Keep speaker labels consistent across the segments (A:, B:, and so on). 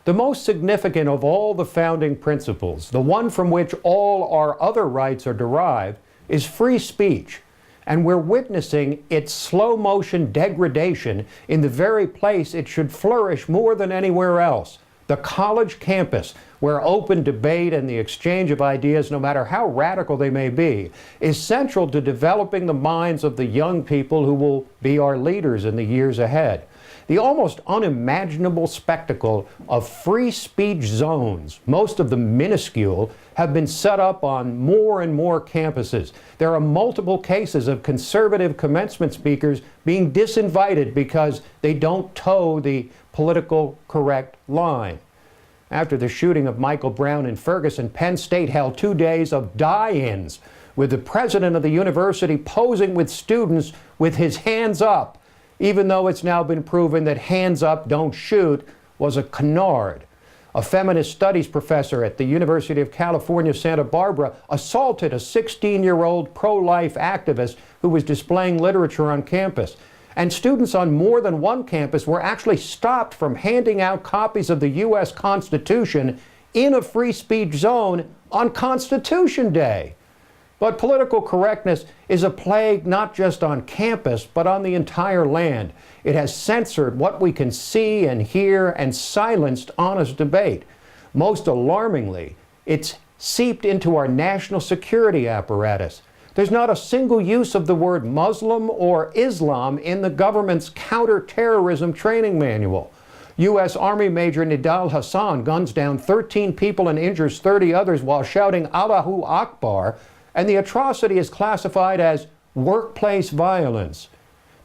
A: The most significant of all the founding principles, the one from which all our other rights are derived, is free speech. And we're witnessing its slow motion degradation in the very place it should flourish more than anywhere else, the college campus, where open debate and the exchange of ideas, no matter how radical they may be, is central to developing the minds of the young people who will be our leaders in the years ahead. The almost unimaginable spectacle of free speech zones, most of them minuscule, have been set up on more and more campuses. There are multiple cases of conservative commencement speakers being disinvited because they don't toe the political correct line. After the shooting of Michael Brown in Ferguson, Penn State held 2 days of die-ins, with the president of the university posing with students with his hands up, even though it's now been proven that hands up, don't shoot was a canard. A feminist studies professor at the University of California, Santa Barbara, assaulted a 16-year-old pro-life activist who was displaying literature on campus. And students on more than one campus were actually stopped from handing out copies of the U.S. Constitution in a free speech zone on Constitution Day. But political correctness is a plague not just on campus, but on the entire land. It has censored what we can see and hear and silenced honest debate. Most alarmingly, it's seeped into our national security apparatus. There's not a single use of the word Muslim or Islam in the government's counterterrorism training manual. U.S. Army Major Nidal Hassan guns down 13 people and injures 30 others while shouting Allahu Akbar, and the atrocity is classified as workplace violence.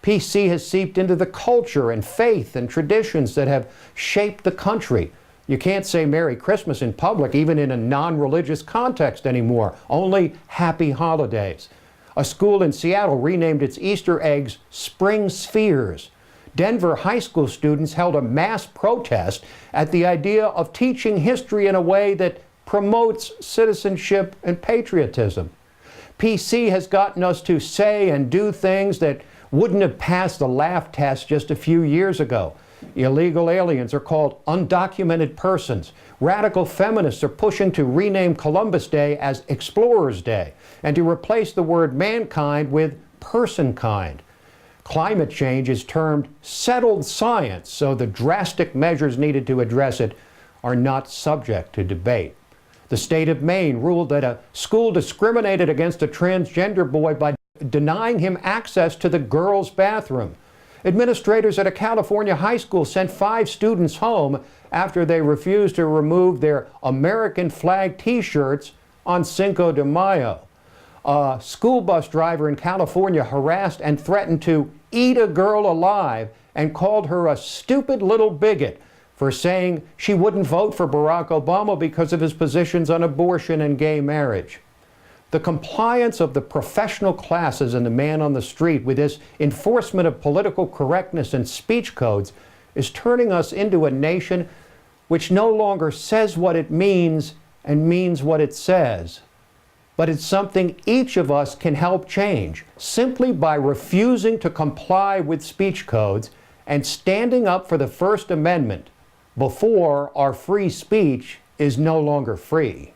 A: PC has seeped into the culture and faith and traditions that have shaped the country. You can't say Merry Christmas in public, even in a non-religious context anymore, only Happy Holidays. A school in Seattle renamed its Easter eggs Spring Spheres. Denver high school students held a mass protest at the idea of teaching history in a way that promotes citizenship and patriotism. PC has gotten us to say and do things that wouldn't have passed the laugh test just a few years ago. Illegal aliens are called undocumented persons. Radical feminists are pushing to rename Columbus Day as Explorers Day and to replace the word mankind with personkind. Climate change is termed settled science, so the drastic measures needed to address it are not subject to debate. The state of Maine ruled that a school discriminated against a transgender boy by denying him access to the girls' bathroom. Administrators at a California high school sent 5 students home after they refused to remove their American flag t-shirts on Cinco de Mayo. A school bus driver in California harassed and threatened to eat a girl alive and called her a stupid little bigot for saying she wouldn't vote for Barack Obama because of his positions on abortion and gay marriage. The compliance of the professional classes and the man on the street with this enforcement of political correctness and speech codes is turning us into a nation which no longer says what it means and means what it says. But it's something each of us can help change simply by refusing to comply with speech codes and standing up for the First Amendment before our free speech is no longer free.